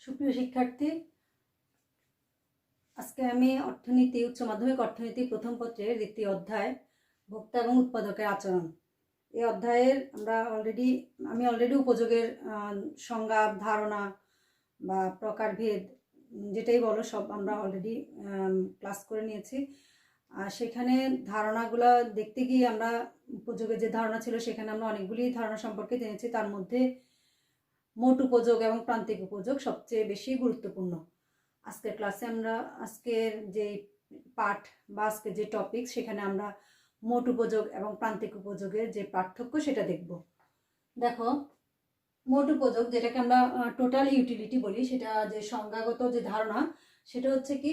সুপ্রিয় শিক্ষার্থী, আজকে আমি অর্থনীতি উচ্চ মাধ্যমিক অর্থনীতি প্রথম পত্রের দ্বিতীয় অধ্যায় ভোক্তা এবং উৎপাদকের আচরণ এই অধ্যায়ের আমি অলরেডি উপযোগের সংজ্ঞা, ধারণা বা প্রকারভেদ যেটাই বলো সব আমরা অলরেডি ক্লাস করে নিয়েছি। আর সেখানে ধারণাগুলো দেখতে গিয়ে আমরা উপযোগের যে ধারণা ছিল সেখানে আমরা অনেকগুলি ধারণা সম্পর্কে জেনেছি। তার মধ্যে মোট উপযোগ এবং প্রান্তিক উপযোগ সবচেয়ে বেশি গুরুত্বপূর্ণ। আজকের ক্লাসে আমরা আজকের যে পাঠ বা আজকের যে টপিক সেখানে আমরা মোট উপযোগ এবং প্রান্তিক উপযোগের যে পার্থক্য সেটা দেখব। দেখো, মোট উপযোগ যেটাকে আমরা টোটাল ইউটিলিটি বলি, সেটা যে সংজ্ঞাগত যে ধারণা সেটা হচ্ছে কি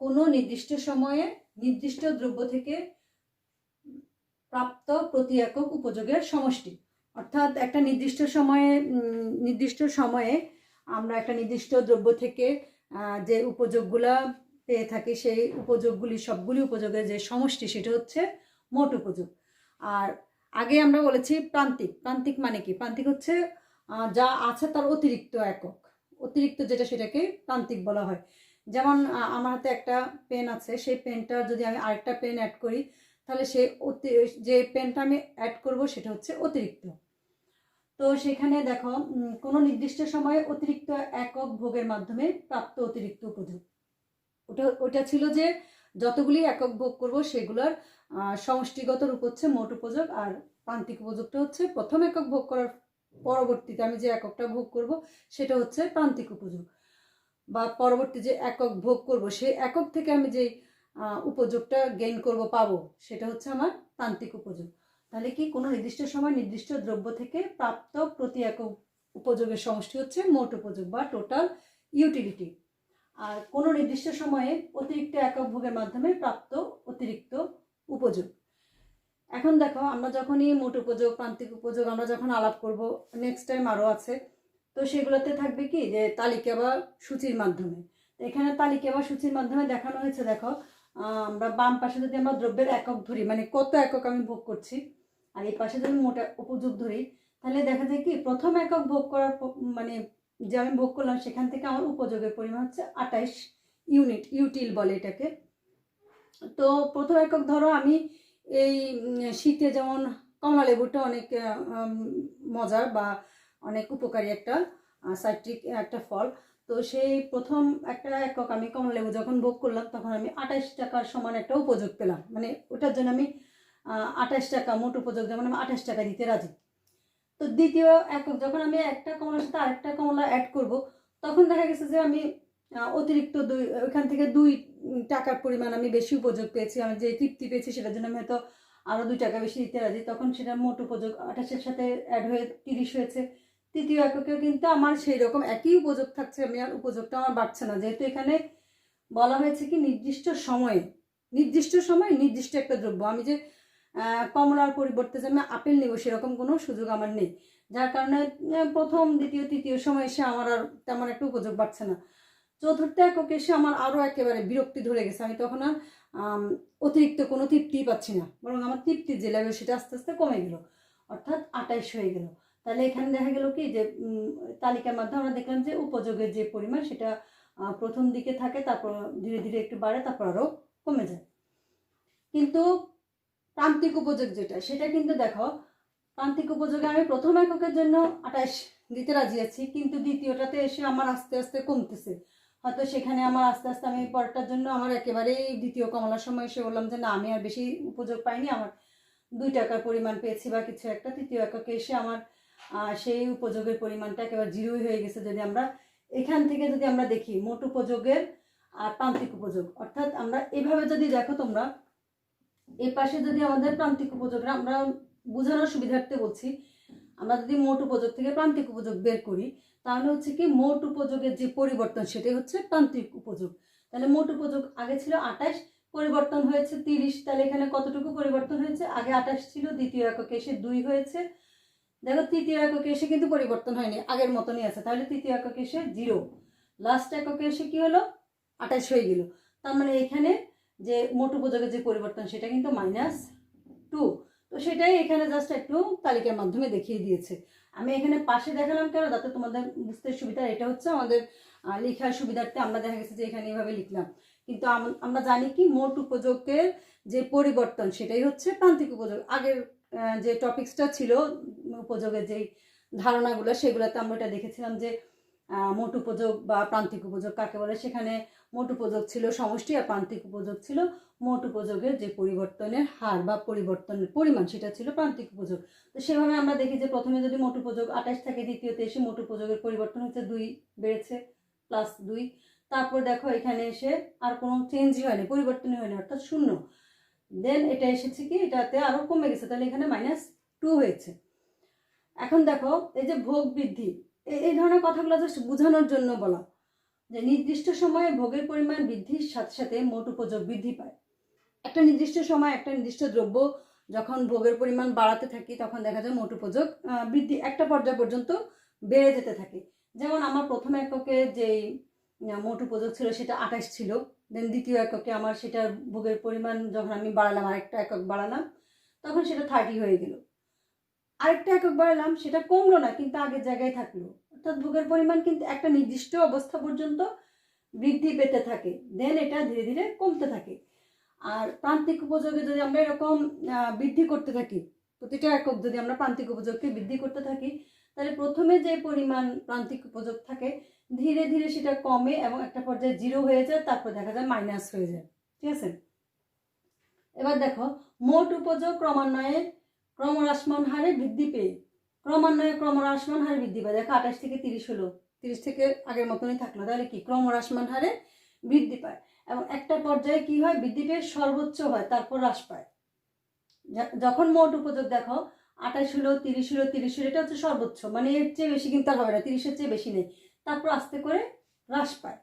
কোনো নির্দিষ্ট সময়ে নির্দিষ্ট দ্রব্য থেকে প্রাপ্ত প্রতি একক উপযোগের সমষ্টি। অর্থাৎ একটা নির্দিষ্ট সময়ে আমরা একটা নির্দিষ্ট দ্রব্য থেকে যে উপযোগগুলা পেয়ে থাকি সেই সবগুলি উপযোগের যে সমষ্টি সেটা হচ্ছে মোট উপযোগ। আর আগে আমরা বলেছি প্রান্তিক মানে কি? প্রান্তিক হচ্ছে যা আছে তার অতিরিক্ত একক, অতিরিক্ত যেটা সেটাকে প্রান্তিক বলা হয়। যেমন আমার হাতে একটা পেন আছে, সেই পেনটা যদি আমি আরেকটা পেন অ্যাড করি তাহলে যে পেনটা আমি অ্যাড করব সেটা হচ্ছে অতিরিক্ত। তো সেখানে দেখো, কোনো নির্দিষ্ট সময়ে অতিরিক্ত একক ভোগের মাধ্যমে প্রাপ্ত অতিরিক্ত উপযোগ, ওটা ছিল যে যতগুলি একক ভোগ করব সেগুলোর সমষ্টিগত রূপ হচ্ছে মোট উপযোগ। আর প্রান্তিক উপযোগটা হচ্ছে প্রথম একক ভোগ করার পরবর্তীতে আমি যে এককটা ভোগ করব সেটা হচ্ছে প্রান্তিক উপযোগ, বা পরবর্তী যে একক ভোগ করব সেই একক থেকে আমি যে উপযোগটা গেইন পাবো সেটা হচ্ছে আমার প্রান্তিক উপযোগ। তাহলে কি কোনো নির্দিষ্ট সময় নির্দিষ্ট দ্রব্য থেকে প্রাপ্ত প্রতি একক উপযোগের সমষ্টি হচ্ছে মোট উপযোগ বা টোটাল ইউটিলিটি। আর কোনো নির্দিষ্ট সময়ে অতিরিক্ত একক ভোগের মাধ্যমে প্রাপ্ত অতিরিক্ত উপযোগ। এখন দেখো, আমরা যখনই মোট উপযোগ, প্রান্তিক উপযোগ আমরা যখন আলাপ করব, নেক্সট টাইম আরও আছে, তো সেগুলোতে থাকবে কি যে তালিকা বা সূচির মাধ্যমে। এখানে তালিকা বা সূচির মাধ্যমে দেখানো হয়েছে। দেখো, আমরা বাম পাশে যদি আমরা দ্রব্যের একক ধরি, মানে কত একক আমি ভোগ করছি, আর এই পাশে যদি মোট উপযোগ ধরি, তাহলে দেখা যায় কি প্রথম একক ভোগ করার মানে যে আমি ভোগ করলাম সেখান থেকে আমার উপযোগের পরিমাণ হচ্ছে 28 ইউনিট, ইউটিল বলে এটাকে। তো প্রথম একক ধরো আমি এই শীতে যেমন কমলা লেবুটা অনেক মজার বা অনেক উপকারী একটা সাইট্রিক একটা ফল, তো সেই প্রথম একটা একক আমি কমলা লেবু যখন ভোগ করলাম তখন আমি 28 টাকার সমান একটা উপযোগ পেলাম। মানে ওটার জন্য আমি 28 টাকা মোট উপযোগ, যেমন আমি 28 টাকা দিতে রাজি। তো দ্বিতীয় একক যখন আমি একটা কমলার সাথে আরেকটা কমলা অ্যাড করব তখন দেখা গেছে যে আমি অতিরিক্ত ওইখান থেকে 2 টাকার পরিমাণ আমি বেশি উপযোগ পেয়েছি। আমি যে তৃপ্তি পেয়েছি সেটার জন্য আমি হয়তো আরও 2 টাকা বেশি দিতে রাজি, তখন সেটা মোট উপযোগ 28-এর সাথে অ্যাড হয়ে 30 হয়েছে। তৃতীয় এককেও কিন্তু আমার সেই রকম একই উপযোগ থাকছে, আমি আর উপযোগটা আমার বাড়ছে না, যেহেতু এখানে বলা হয়েছে কি নির্দিষ্ট সময় নির্দিষ্ট একটা দ্রব্য। আমি যে কমলার পরিবর্তে যে আমি আপেল নেব সেরকম কোনো সুযোগ আমার নেই, যার কারণে প্রথম দ্বিতীয় তৃতীয় সময় এসে আমার আর তেমন একটা উপযোগ বাড়ছে না। চতুর্থ একক এসে আমার আরও একেবারে বিরক্তি ধরে গেছে, আমি তখন আর অতিরিক্ত কোনো তৃপ্তিই পাচ্ছি না, বরং আমার তৃপ্তির যে লেভেল সেটা আস্তে আস্তে কমে গেল, অর্থাৎ 28 হয়ে গেল। তাহলে এখানে দেখা গেল কি যে তালিকার মাধ্যমে আমরা দেখলাম যে উপযোগের যে পরিমাণ সেটা প্রথম দিকে থাকে, তারপর ধীরে ধীরে একটু বাড়ে, তারপর আরও কমে যায়। কিন্তু প্রান্তিক উপযোগ যেটা, সেটা কিন্তু দেখো, প্রান্তিক উপযোগে আমি প্রথম এককের জন্য 28 দিতে রাজি আছি, কিন্তু দ্বিতীয়টাতে এসে আমার আস্তে আস্তে কমতেছে। হয়তো সেখানে আমার আস্তে আস্তে আমি পরেরটার জন্য আমার একেবারেই দ্বিতীয় কমলার সময় এসে বললাম যে না, আমি আর বেশি উপযোগ পাইনি, আমার 2 টাকার পরিমাণ পেয়েছি বা কিছু একটা। তৃতীয় এককে এসে আমার সেই উপযোগের পরিমাণটা একেবারে 0 হয়ে গেছে। যদি আমরা এখান থেকে যদি আমরা দেখি মোট উপযোগের আর প্রান্তিক উপযোগ, অর্থাৎ আমরা এভাবে যদি দেখো তোমরা, এই পাশে যদি আমাদের প্রান্তিক উপযোগটা আমরা বোঝানোর সুবিধার্থে বলছি, আমরা যদি মোট উপযোগ থেকে প্রান্তিক উপযোগ বের করি তাহলে হচ্ছে কি মোট উপযোগের যে পরিবর্তন সেটাই হচ্ছে প্রান্তিক উপযোগ। তাহলে মোট উপযোগ আগে ছিল 28, পরিবর্তন হয়েছে 30। তাহলে এখানে কতটুকু পরিবর্তন হয়েছে? আগে 28 ছিল, দ্বিতীয় এককে এসে 2 হয়েছে। দেখো, তৃতীয় এককে এসে কিন্তু পরিবর্তন হয়নি, আগের মতনই আছে। তাহলে তৃতীয় এককে এসে 0, লাস্ট এককে এসে কি হলো? 28 হয়ে গেল। তার মানে এখানে যে মোট উপযোগের যে পরিবর্তন সেটা কিন্তু -2। তো সেটাই এখানে জাস্ট একটু তালিকার মাধ্যমে দেখিয়ে দিয়েছে। আমি এখানে পাশে দেখালাম কেন, যাতে তোমাদের বুঝতে সুবিধা। এটা হচ্ছে আমাদের লেখার সুবিধার্থে আমরা দেখা গেছে যে এখানে এইভাবে লিখলাম, কিন্তু আমরা জানি কি মোট উপযোগের যে পরিবর্তন সেটাই হচ্ছে প্রান্তিক উপযোগ। আগের যে টপিক্সটা ছিল উপযোগের যেই ধারণাগুলো, সেগুলোতে আমরা এটা দেখেছিলাম যে মোট উপযোগ বা প্রান্তিক উপযোগ কাকে বলে। সেখানে মোট উপযোগ ছিল সমষ্টি, আর প্রান্তিক উপযোগ ছিল মোট উপযোগের যে পরিবর্তনের হার বা পরিবর্তনের পরিমাণ, সেটা ছিল প্রান্তিক উপযোগ। তো সেভাবে আমরা দেখি যে প্রথমে যদি মোট উপযোগ 28 থাকে, দ্বিতীয়তে এসে মোট উপযোগের পরিবর্তন হচ্ছে 2 বেড়েছে, +2। তারপর দেখো এখানে এসে আর কোনো চেঞ্জই হয়নি, পরিবর্তনই হয়নি, অর্থাৎ 0। দেন এটা এসেছে কি, এটাতে আরো কমে গেছে, তাহলে এখানে -2 হয়েছে। এখন দেখো এই যে ভোগ বৃদ্ধি, এই ধরনের কথাগুলো জাস্ট বোঝানোর জন্য বলা, যে নির্দিষ্ট সময়ে ভোগের পরিমাণ বৃদ্ধির সাথে সাথে মোট উপযোগ বৃদ্ধি পায়। একটা নির্দিষ্ট সময় একটা নির্দিষ্ট দ্রব্য যখন ভোগের পরিমাণ বাড়াতে থাকি, তখন দেখা যায় মোট উপযোগ বৃদ্ধি একটা পর্যায় পর্যন্ত বেড়ে যেতে থাকে। যেমন আমার প্রথম এককে যেই মোট উপযোগ ছিল সেটা 28 ছিল, দেন দ্বিতীয় এককে আমার সেটার ভোগের পরিমাণ যখন আমি বাড়ালাম, আরেকটা একক বাড়ালাম, তখন সেটা 30 হয়ে গেল। আরেকটা একক বাড়ালাম, সেটা কমলো না, কিন্তু আগের জায়গায় থাকলো। অর্থাৎ ভোগের পরিমাণ কিন্তু একটা নির্দিষ্ট অবস্থা পর্যন্ত বৃদ্ধি পেতে থাকে, দেন এটা ধীরে ধীরে কমতে থাকে। আর প্রান্তিক উপযোগে যদি আমরা এরকম বৃদ্ধি করতে থাকি, প্রতিটা একক যদি আমরা প্রান্তিক উপযোগকে বৃদ্ধি করতে থাকি, তাহলে প্রথমে যে পরিমাণ প্রান্তিক উপযোগ থাকে ধীরে ধীরে সেটা কমে এবং একটা পর্যায়ে 0 হয়ে যায়, তারপর দেখা যায় মাইনাস হয়ে যায়। ঠিক আছে, এবার দেখো মোট উপযোগ ক্রমান্বয়ে ক্রমহ্রাসমান হারে বৃদ্ধি পেয়ে ক্রমহ্রাসমান হারে বৃদ্ধি পায়। দেখো 28 থেকে 30 হলো, 30 থেকে আগের মতনই থাকলো, তাহলে কি ক্রমহ্রাসমান হারে বৃদ্ধি পায়। এবং একটা পর্যায়ে কি হয়, বৃদ্ধি পেয়ে সর্বোচ্চ হয়, তারপর হ্রাস পায়। যখন মোট উপযোগ দেখো 28 হলো, 30 হলো, 30 হলো, এটা হচ্ছে সর্বোচ্চ, মানে এর চেয়ে বেশি কিন্তু আর হবে না, 30-এর চেয়ে বেশি নেই, তারপর আস্তে করে হ্রাস পায়।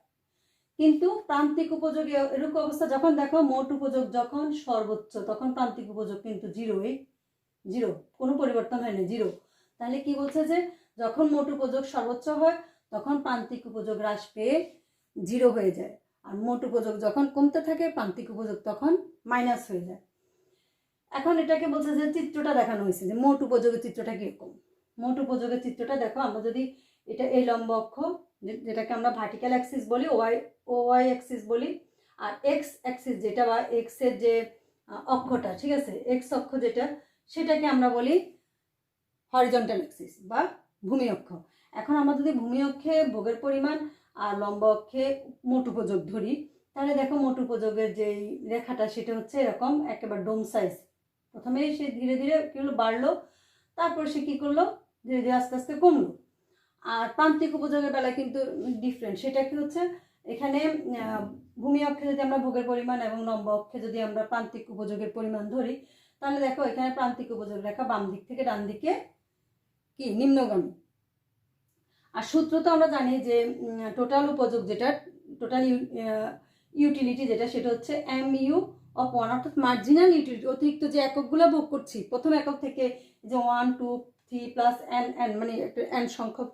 কিন্তু প্রান্তিক উপযোগে এরকম অবস্থা, যখন দেখো মোট উপযোগ যখন সর্বোচ্চ, তখন প্রান্তিক উপযোগ কিন্তু 0, কোনো পরিবর্তন হয়নি, 0। তাহলে কি বলছে যে যখন মোট উপযোগ সর্বোচ্চ হয় তখন প্রান্তিক উপযোগ হ্রাস পেয়ে 0 হয়ে যায়, আর মোট উপযোগ যখন কমতে থাকে প্রান্তিক উপযোগ তখন মাইনাস হয়ে যায়। এখন এটাকে বলছে যে চিত্রটা দেখানো হয়েছে যে মোট উপযোগের চিত্রটা কিরকম। মোট উপযোগের চিত্রটা দেখো, আমরা যদি এটা এই লম্ব অক্ষ যেটাকে আমরা ভার্টিক্যাল অ্যাক্সিস বলি, ওয়াই অ্যাক্সিস বলি, আর এক্স অ্যাক্সিস যেটা বা এক্স এর যে অক্ষটা, ঠিক আছে, এক্স অক্ষ যেটা, সেটাকে আমরা বলি হরিজন্টাল অ্যাক্সিস বা ভূমি অক্ষ। এখন আমরা যদি ভূমি অক্ষে ভোগের পরিমাণ আর লম্ব অক্ষে মোট উপযোগ ধরি, তাহলে দেখো মোট উপযোগের যে রেখাটা সেটা হচ্ছে এরকম একেবারে ডোম সাইজ। প্রথমে সে ধীরে ধীরে কি হলো, বাড়লো, তারপর সে কি করলো, ধীরে ধীরে আস্তে আস্তে কমলো। আর প্রান্তিক উপযোগের বেলায় কিন্তু ডিফারেন্ট, সেটা কি হচ্ছে, এখানে ভূমি অক্ষে যদি আমরা ভোগের পরিমাণ এবং লম্ব অক্ষে যদি আমরা প্রান্তিক উপযোগের পরিমাণ ধরি, তাহলে দেখো এখানে প্রান্তিক উপযোগ রেখা বাম দিক থেকে ডান দিকে কি নিম্নগামী। আর সূত্র তো আমরা জানি যে টোটাল উপযোগ যেটা, টোটাল ইউটিলিটি যেটা, সেটা হচ্ছে MU/1, অর্থাৎ মার্জিনাল ইউটিলিটি, অতিরিক্ত যে এককগুলো ভোগ করছি প্রথম একক থেকে, যে 1 2 3 প্লাস n, মানে একটা n সংখ্যক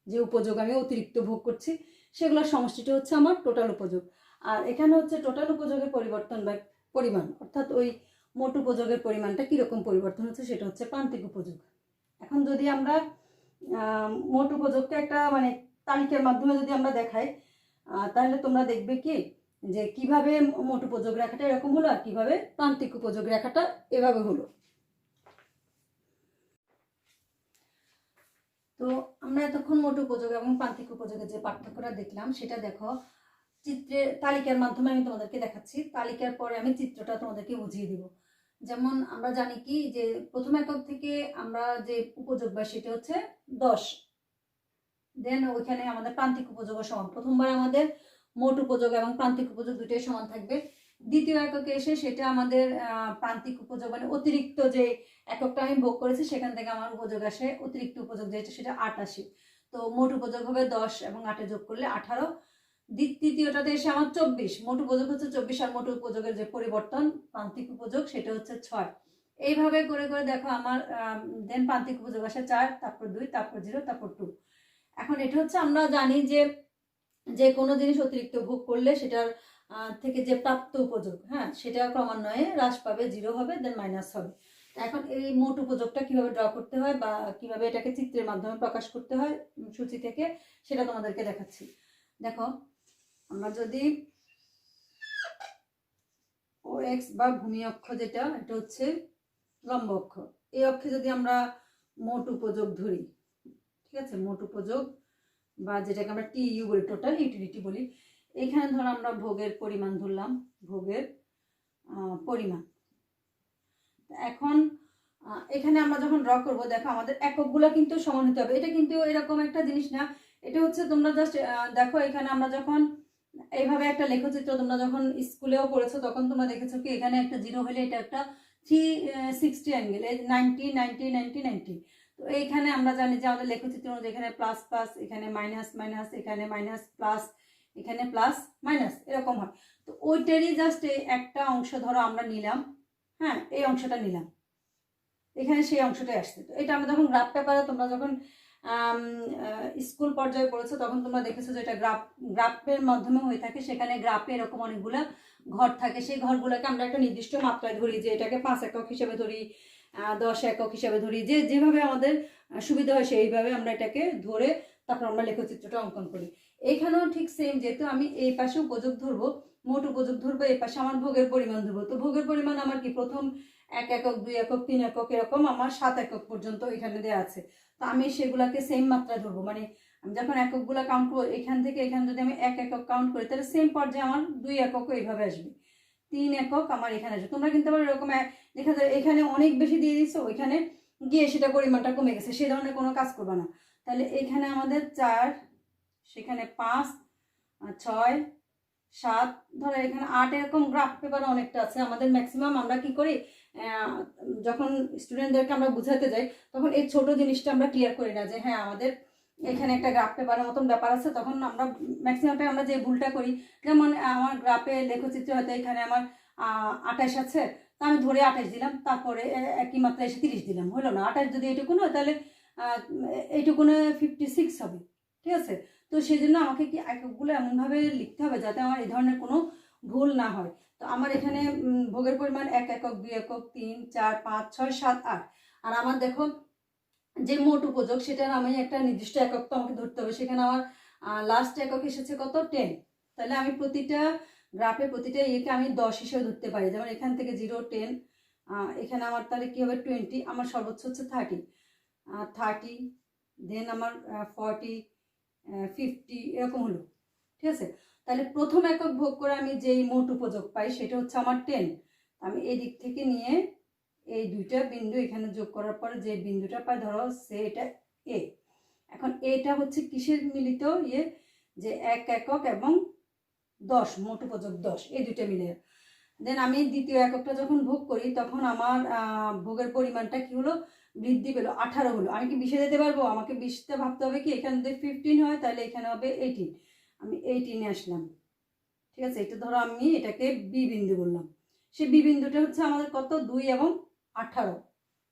যে উপযোগ আমি অতিরিক্ত ভোগ করছি, সেগুলোর সমষ্টিটা হচ্ছে আমার টোটাল উপযোগ। আর এখানে হচ্ছে টোটাল উপযোগের পরিবর্তন বা পরিমাণ, অর্থাৎ ওই মোট উপযোগের পরিমাণটা কীরকম পরিবর্তন হচ্ছে, সেটা হচ্ছে প্রান্তিক উপযোগ। এখন যদি আমরা মোট উপযোগকে একটা মানে তালিকার মাধ্যমে যদি আমরা দেখাই, তাহলে তোমরা দেখবে কি যে কিভাবে মোট উপযোগ রেখাটা এরকম হলো আর কিভাবে প্রান্তিক উপযোগ রেখাটা এভাবে হলো। তো আমরা এতক্ষণ মোট উপযোগ এবং প্রান্তিক উপযোগের যে পার্থক্যটা দেখলাম, সেটা দেখো চিত্রের তালিকার মাধ্যমে আমি তোমাদেরকে দেখাচ্ছি। তালিকার পরে আমি চিত্রটা তোমাদেরকে বুঝিয়ে দিব। যেমন আমরা জানি কি যে প্রথম একক থেকে আমরা যে উপযোগ বা সেটা হচ্ছে 10, দেন ওইখানে আমাদের প্রান্তিক উপযোগ সমান। প্রথমবার আমাদের মোট উপযোগ এবং প্রান্তিক উপযোগ দুটোই সমান থাকবে। দ্বিতীয় এককে এসে সেটা আমাদের প্রান্তিক উপযোগ মানে অতিরিক্ত যে এককটা আমি ভোগ করেছি সেখান থেকে আমার উপযোগ আসে, অতিরিক্ত উপযোগ যেটা সেটা 8 আসে। তো মোট উপযোগ হবে 10 এবং 8 যোগ করলে 18। তৃতীয়টাতে এসে আমার 24, মোট উপযোগ হচ্ছে 24, আর মোট উপযোগের যে পরিবর্তন প্রান্তিক উপযোগ সেটা হচ্ছে 6। এইভাবে করে করে দেখো আমার দেন প্রান্তিক উপযোগ আসে 4, তারপর 2, তারপর 0, তারপর 2। এখন এটা হচ্ছে আমরা জানি যে যে কোনো জিনিস অতিরিক্ত ভোগ করলে সেটার থেকে যে প্রাপ্ত উপযোগ, হ্যাঁ, সেটা ক্রমান্বয়ে হ্রাস পাবে, 0 হবে, দেন মাইনাস হবে। তো এখন এই মোট উপযোগটা কিভাবে ড্র করতে হয় বা কিভাবে এটাকে চিত্রের মাধ্যমে প্রকাশ করতে হয় সূচি থেকে, সেটা তোমাদেরকে দেখাচ্ছি। দেখো, আমরা যদি ও এক্স বা ভূমি অক্ষ যেটা, এটা হচ্ছে লম্ব অক্ষ, এই অক্ষে যদি আমরা মোট উপযোগ ধরি, ঠিক আছে, মোট উপযোগ বা যেটাকে আমরা টি ইউ বলি, টোটাল ইউটিলিটি বলি, এখানে ধরো আমরা ভোগের পরিমাণ ধরলাম, ভোগের পরিমাণ। এখন এখানে আমরা যখন ড্র করব, দেখো আমাদের এককগুলো কিন্তু সমান হতে হবে। এটা কিন্তু এরকম একটা জিনিস না, এটা হচ্ছে তোমরা জাস্ট দেখো, এখানে আমরা যখন এইভাবে একটা লেখচিত্র তোমরা যখন স্কুলেও পড়েছো তখন তোমরা দেখেছো কি এখানে একটা জিরো হলে এটা একটা 360 অ্যাঙ্গেল, 90 90 90 90। তো এইখানে আমরা জানি যে আমাদের লেখচিত্র অনুযায়ী এখানে প্লাস প্লাস, এখানে মাইনাস মাইনাস, এখানে মাইনাস প্লাস, এখানে প্লাস মাইনাস, এরকম হয়। তো ওইটারই জাস্ট এই একটা অংশ ধরো আমরা নিলাম, হ্যাঁ, এই অংশটা নিলাম, এখানে সেই অংশটাই আসছে। তো এটা আমরা যখন গ্রাফ পেপারে তোমরা যখন স্কুল পর্যায়ে পড়েছো তখন তোমরা দেখেছো যে এটা গ্রাফের মাধ্যমে হয়ে থাকে। সেখানে গ্রাফে এরকম অনেকগুলো ঘর থাকে, সেই ঘরগুলোকে আমরা একটা নির্দিষ্ট মাত্রায় ধরি, যে এটাকে 5 একক হিসেবে ধরি, 10 একক হিসেবে ধরি, যে যেভাবে আমাদের সুবিধা হয় সেইভাবে আমরা এটাকে ধরে তারপর আমরা লেখচিত্রটা অঙ্কন করি। এইখানেও ঠিক সেম, যেহেতু আমি এই পাশে উপযোগ ধরবো, মোট উপযোগ ধরবো, এই পাশে আমার ভোগের পরিমাণ ধরবো। তো ভোগের পরিমাণ আমার কি, প্রথম 1 একক 2 একক 3 একক এরকম আমার 7 একক পর্যন্ত এখানে দেওয়া আছে। তো আমি সেগুলাকে সেম মাত্রায় ধরবো, মানে আমি যখন এককগুলো কাউন্ট করবো এখান থেকে এখানে যদি আমি 1 একক কাউন্ট করি তাহলে সেম পর্যায়ে আমার 2 এককও এইভাবে আসবে, 3 একক আমার এখানে আসবে। তোমরা কিন্তু আবার এরকম দেখা যায় এখানে অনেক বেশি দিয়ে দিচ্ছো, ওইখানে গিয়ে সেটা পরিমাণটা কমে গেছে, সেই ধরনের কোনো কাজ করবে না। তাহলে এখানে আমাদের 4, সেখানে 5, 6, 7, ধরো এখানে 8, এরকম গ্রাফ পেপার অনেকটা আছে আমাদের। ম্যাক্সিমাম আমরা কি করি, যখন স্টুডেন্টদেরকে আমরা বুঝাতে যাই তখন এই ছোট জিনিসটা আমরা ক্লিয়ার করি না, যে হ্যাঁ আমাদের এখানে একটা গ্রাফ পেপারের মতন ব্যাপার আছে। তখন আমরা ম্যাক্সিমামটা আমরা যে ভুলটা করি, যেমন আমার গ্রাফে লেখচিত্র হয়তো এখানে আমার 28 আছে, তা আমি ধরে 28 দিলাম, তারপরে একই মাত্রা এসে 30 দিলাম, হলো না। 28 যদি এইটুকুন হয় তাহলে এইটুকুনে 56 হবে, ঠিক আছে। তো সেই জন্য আমাকে কি এককগুলো এমনভাবে লিখতে হবে যাতে আমার এই ধরনের কোনো ভুল না হয়। তো আমার এখানে ভোগের পরিমাণ 1 একক 2 একক 3 4 5 6 7 8। আর আমার দেখো যে মোট উপযোগ, সেটার আমি একটা নির্দিষ্ট একক তো আমাকে ধরতে হবে। সেখানে আমার লাস্ট একক এসেছে কত, 10। তাহলে আমি প্রতিটা গ্রাফে প্রতিটা ইয়েকে আমি 10 হিসেবে ধরতে পারি। যেমন এখান থেকে 0 10, এখানে আমার তাহলে কী হবে 20, আমার সর্বোচ্চ হচ্ছে 30, দেন আমার 40, 50 এরকম হলো, ঠিক আছে। তাহলে প্রথম একক ভোগ করে আমি যেই মোট উপযোগ পাই সেটা হচ্ছে আমার 10। আমি এই দিক থেকে নিয়ে এই দুইটা বিন্দু এখানে যোগ করার পরে যে বিন্দুটা পাই, ধরো সে এটা এ। এখন এটা হচ্ছে কিসের মিলিত ইয়ে, যে 1 একক এবং 10, মোট উপযোগ 10, এই দুইটা মিলে। দেন আমি দ্বিতীয় এককটা যখন ভোগ করি তখন আমার ভোগের পরিমাণটা কি হলো, বৃদ্ধি পেলো, 18 হলো। আমি কি 20-এ যেতে পারবো? আমাকে 20টা ভাবতে হবে কি, এখানে যদি 15 হয় তাহলে এখানে হবে 18, আমি 18-এ আসলাম, ঠিক আছে। এটা ধরো আমি এটাকে বি বিন্দু বললাম, সেই বি বিন্দুটা হচ্ছে আমাদের কত, 2 এবং 18,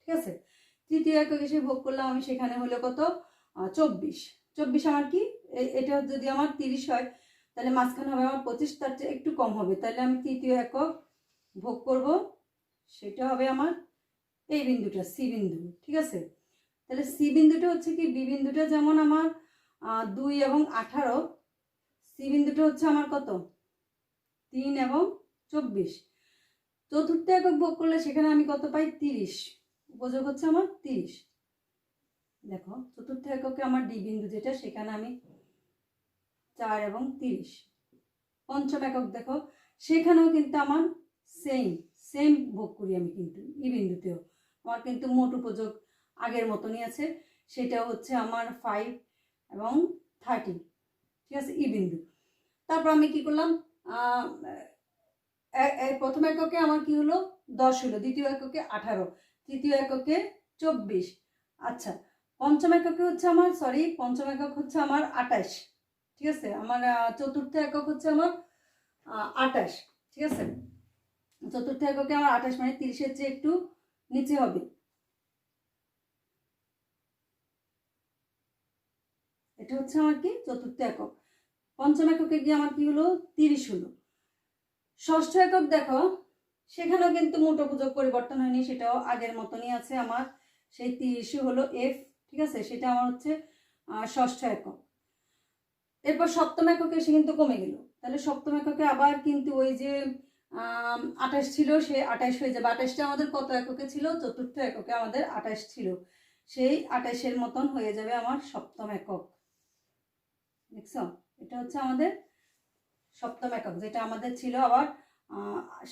ঠিক আছে। তৃতীয় একক এসে ভোগ করলাম আমি, সেখানে হলো কত, 24। 24 আমার কি, এটা যদি আমার 30 হয় তাহলে মাঝখানে হবে আমার 25, তার চেয়ে একটু কম হবে। তাহলে আমি তৃতীয় একক ভোগ করব, সেটা হবে আমার এই বিন্দুটা, সি বিন্দু, ঠিক আছে। তাহলে সি বিন্দুটা হচ্ছে কি, বি বিন্দুটা যেমন আমার 2 এবং 18, সি বিন্দুটা হচ্ছে আমার কত, 3 এবং 24। চতুর্থ একক ভোগ করলে সেখানে আমি কত পাই, 30, উপযোগ হচ্ছে আমার 30। দেখো চতুর্থ এককে আমার ডি বিন্দু যেটা, সেখানে আমি 4 এবং 30। পঞ্চম একক দেখো, সেখানেও কিন্তু আমার সেম ভোগ করি আমি, কিন্তু ই বিন্দুতেও আমার কিন্তু মোট উপযোগ আগের মতনই আছে, সেটা হচ্ছে আমার 5 এবং 30, ঠিক আছে, ই বিন্দু। তারপর আমি কি করলাম, প্রথম এককে আমার কি হলো, 10 হলো, দ্বিতীয় এককে 18, তৃতীয় এককে 24। আচ্ছা, পঞ্চম এককে হচ্ছে আমার, পঞ্চম একক হচ্ছে আমার 28, ঠিক আছে। আমার চতুর্থ একক হচ্ছে আমার 28, ঠিক আছে। চতুর্থ এককে আমার 28, মানে 30-এর চেয়ে একটু নিচে হবে। এটা হচ্ছে আমার কি, চতুর্থ একক। পঞ্চম এককে গিয়ে আমার কি হলো, 30 হলো। ষষ্ঠ একক দেখো, সেখানেও কিন্তু মোট উপযোগ পরিবর্তন হয়নি, সেটাও আগের মতনই আছে আমার। সেই 30 হলো এফ, ঠিক আছে, সেটা আমার হচ্ছে ষষ্ঠ একক। এরপর সপ্তম এককে এসে কিন্তু কমে গেল, তাহলে সপ্তম এককে আবার কিন্তু ওই যে 28 ছিল, সে 28 হয়ে যাবে। 28টা আমাদের কত এককে ছিল? চতুর্থ এককে আমাদের 28 ছিল, সেই 28-এর মতন হয়ে যাবে আমার সপ্তম একক। দেখছো, এটা হচ্ছে আমাদের সপ্তম একক, যেটা আমাদের ছিল আবার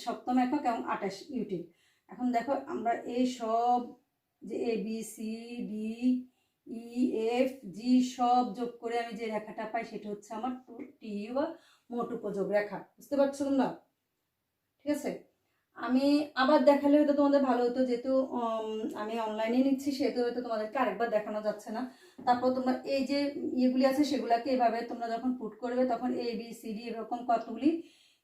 সপ্তম একক এবং 28 ইউনিট। এখন দেখো আমরা এই সব যে A B C D E F G সব যোগ করে আমি যে রেখাটা পাই সেটা হচ্ছে আমার টি বা মোট উপযোগ রেখা। বুঝতে পারছো তোমরা? ঠিক আছে, আমি আবার দেখালে হয়তো তোমাদের ভালো হতো, যেহেতু আমি অনলাইনে নিচ্ছি সেহেতু হয়তো তোমাদেরকে আরেকবার দেখানো যাচ্ছে না। তারপর তোমরা এই যে ইয়েগুলি আছে সেগুলোকে এভাবে তোমরা যখন পুট করবে তখন এ বি সি ডি এরকম কতগুলি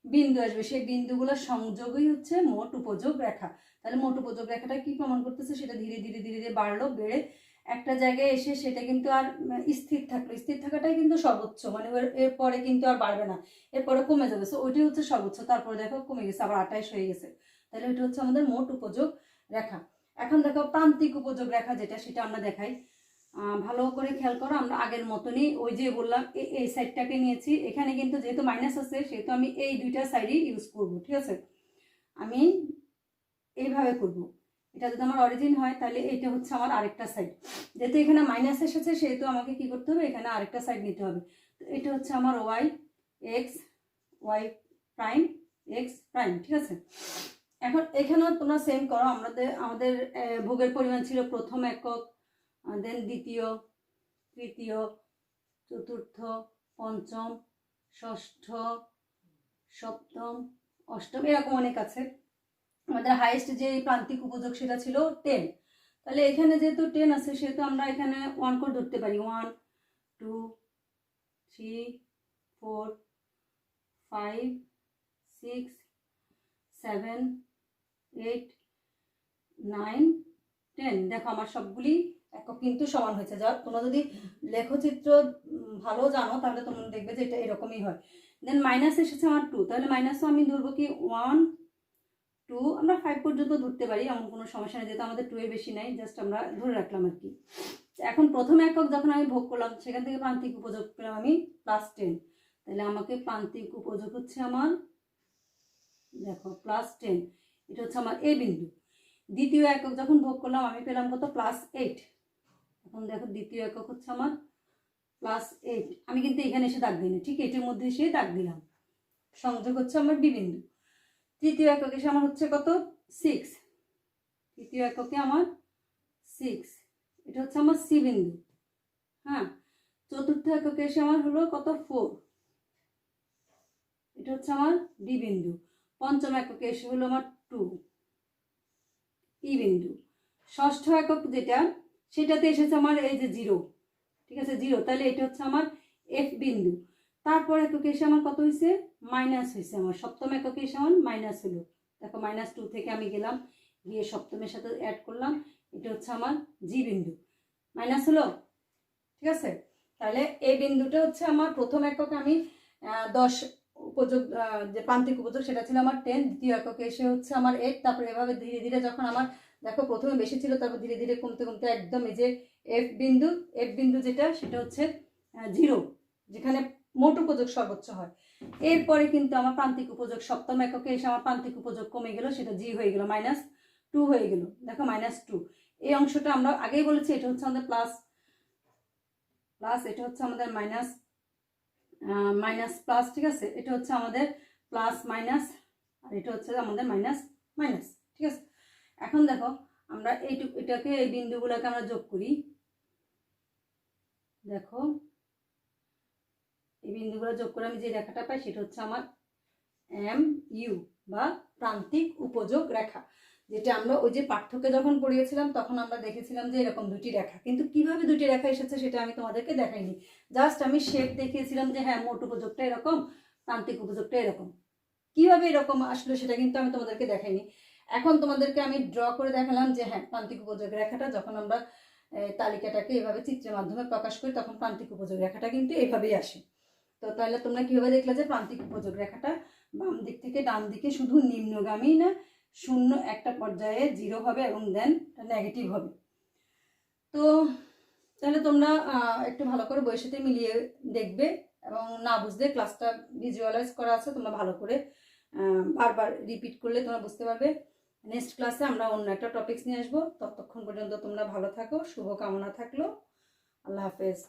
বিন্দু আসবে, সেই বিন্দুগুলোর সংযোগই হচ্ছে মোট উপযোগ রেখা। তাহলে মোট উপযোগ রেখাটা কি প্রমাণ করতেছে? সেটা ধীরে ধীরে ধীরে ধীরে বাড়লো, বেড়ে একটা জায়গায় এসে সেটা কিন্তু আর স্থির থাকলো। স্থির থাকাটাই কিন্তু সর্বোচ্চ, মানে এরপরে কিন্তু আর বাড়বে না, এরপরে কমে যাবে। সো ওইটাই হচ্ছে সর্বোচ্চ। তারপরে দেখো কমে গেছে, আবার 28 হয়ে গেছে। তাহলে এটা হচ্ছে আমাদের মোট উপযোগ রেখা। এখন দেখো প্রান্তিক উপযোগ রেখা যেটা, সেটা আমরা দেখাই। ভালো করে খেয়াল করো, আমরা আগের মতনই ওই যে বললাম এই সাইডটাকে নিয়েছি। এখানে কিন্তু যেহেতু মাইনাস আছে সেহেতু আমি এই দুইটা সাইডই ইউজ করব। ঠিক আছে, আমি এইভাবে করব। এটা যদি আমার অরিজিন হয় তাহলে এইটা হচ্ছে আমার আরেকটা সাইড। যেহেতু এখানে মাইনাস এসেছে সেহেতু আমাকে কি করতে হবে? এখানে আরেকটা সাইড নিতে হবে। তো এটা হচ্ছে আমার Y X, Y prime X prime. ঠিক আছে, এখন এখানেও তোমরা সেম করো। আমাদের ভোগের পরিমাণ ছিল প্রথম একক, দেন দ্বিতীয়, তৃতীয়, চতুর্থ, পঞ্চম, ষষ্ঠ, সপ্তম, অষ্টম, এরকম অনেক আছে। আমাদের হাইয়েস্ট যে প্রান্তিক উপযোগ সেটা ছিল 10। তাহলে এখানে যেহেতু 10 আছে সেহেতু আমরা এখানে 1 করে ধরতে পারি। 1 2 3 4 5 6 7 8 9 10। দেখো আমার সবগুলি একক কিন্তু সমান হয়েছে। যা তোমরা যদি লেখচিত্র ভালো জানো তাহলে তোমরা দেখবে যে এটা এরকমই হয়। দেন মাইনাস এসেছে আমার 2, তাহলে মাইনাসও আমি ধরবো কি 1 2, আমরা 5 পর্যন্ত ধরতে পারি, এমন কোনো সমস্যা নেই, যেহেতু আমাদের 2 এর বেশি নাই, জাস্ট আমরা ধরে রাখলাম আর কি। এখন প্রথম একক যখন আমি ভোগ করলাম সেখান থেকে প্রান্তিক উপযোগ পেলাম আমি +10। তাহলে আমাকে প্রান্তিক উপযোগ হচ্ছে আমার, দেখো +10, এটা হচ্ছে আমার এ বিন্দু। দ্বিতীয় একক যখন ভোগ করলাম আমি পেলাম কত? +8। এখন দেখো দ্বিতীয় একক হচ্ছে আমার +8। আমি কিন্তু এখানে এসে দাগ দিইনি, ঠিক এটির মধ্যে এসে দাগ দিলাম। সংযোগ হচ্ছে আমার বি বিন্দু। তৃতীয় এককে এসে আমার হচ্ছে কত? 6। তৃতীয় এককে আমার 6, এটা হচ্ছে আমার সি বিন্দু। হ্যাঁ, চতুর্থ এককে এসে আমার হলো কত? 4, এটা হচ্ছে আমার ডি বিন্দু। পঞ্চম এককে এসে হলো আমার 2, ই বিন্দু। ষষ্ঠ একক যেটা সেটাতে এসেছে আমার এই যে 0, ঠিক আছে 0, তাহলে এটা হচ্ছে আমার এফ বিন্দু। তারপর এককে এসে আমার কত হয়েছে? মাইনাস হয়েছে। আমার সপ্তম এককে এসে আমার মাইনাস হলো। দেখো -2 থেকে আমি গেলাম, গিয়ে সপ্তমের সাথে অ্যাড করলাম, এটা হচ্ছে আমার জি বিন্দু। মাইনাস হলো, ঠিক আছে। তাহলে এই বিন্দুটা হচ্ছে আমার প্রথম একক আমি 10 উপযোগ, যে প্রান্তিক উপযোগ সেটা ছিল আমার 10। দ্বিতীয় এককে এসে হচ্ছে আমার 8। তারপরে এভাবে ধীরে ধীরে যখন আমার, দেখো প্রথমে বেশি ছিল, তারপর ধীরে ধীরে কমতে কমতে একদম এই যে এফ বিন্দু যেটা সেটা হচ্ছে 0, যেখানে মোট উপযোগ সর্বোচ্চ হয়। এরপরে কিন্তু আমার প্রান্তিক উপযোগ সপ্তম এককে এসে আমার প্রান্তিক উপযোগ কমে গেল, সেটা জি হয়ে গেল, -2 হয়ে গেল। দেখো -2, এই অংশটা আমরা আগেই বলেছি এটা হচ্ছে আমাদের প্লাস, এটা হচ্ছে আমাদের মাইনাস, প্লাস, ঠিক আছে। এটা হচ্ছে আমাদের প্লাস মাইনাস, আর এটা হচ্ছে আমাদের মাইনাস, ঠিক আছে। এখন দেখো আমরা এটাকে, এই বিন্দুগুলোকে আমরা যোগ করি। দেখো এই বিন্দুগুলো যোগ করে আমি যে রেখাটা পাই সেটা হচ্ছে আমার এম ইউ বা প্রান্তিক উপযোগ রেখা, যেটা আমরা ওই যে পাঠ্যকে যখন পড়িয়েছিলাম তখন আমরা দেখেছিলাম যে এরকম দুটি রেখা। কিন্তু কিভাবে দুটি রেখা এসেছে সেটা আমি তোমাদেরকে দেখাইনি, জাস্ট আমি শেপ দেখিয়েছিলাম যে হ্যাঁ মোট উপযোগটা এরকম, প্রান্তিক উপযোগটা এরকম। কিভাবে এরকম আসলে সেটা কিন্তু আমি তোমাদেরকে দেখাইনি। এখন তোমাদেরকে আমি ড্র করে দেখালাম যে হ্যাঁ প্রান্তিক উপযোগ রেখাটা যখন আমরা তালিকাটাকে এভাবে চিত্রের মাধ্যমে প্রকাশ করি তখন প্রান্তিক উপযোগ রেখাটা কিন্তু এভাবেই আসে। তো তাহলে তোমরা কিভাবে দেখলে যে প্রান্তিক উপযোগ রেখাটা বাম দিক থেকে ডান দিকে শুধু নিম্নগামী না, শূন্য একটা পর্যায়ে 0 হবে এবং দেন নেগেটিভ হবে। তো তাহলে তোমরা একটু ভালো করে বইয়ের সাথে মিলিয়ে দেখবে, এবং না বুঝলে ক্লাসটা ভিজুয়ালাইজ করা আছে, তোমরা ভালো করে বারবার রিপিট করলে তোমরা বুঝতে পারবে। নেক্সট ক্লাসে আমরা অন্য একটা টপিকস নিয়ে আসবো। ততক্ষণ পর্যন্ত তোমরা ভালো থাকো, শুভকামনা থাকলো। আল্লাহ হাফেজ।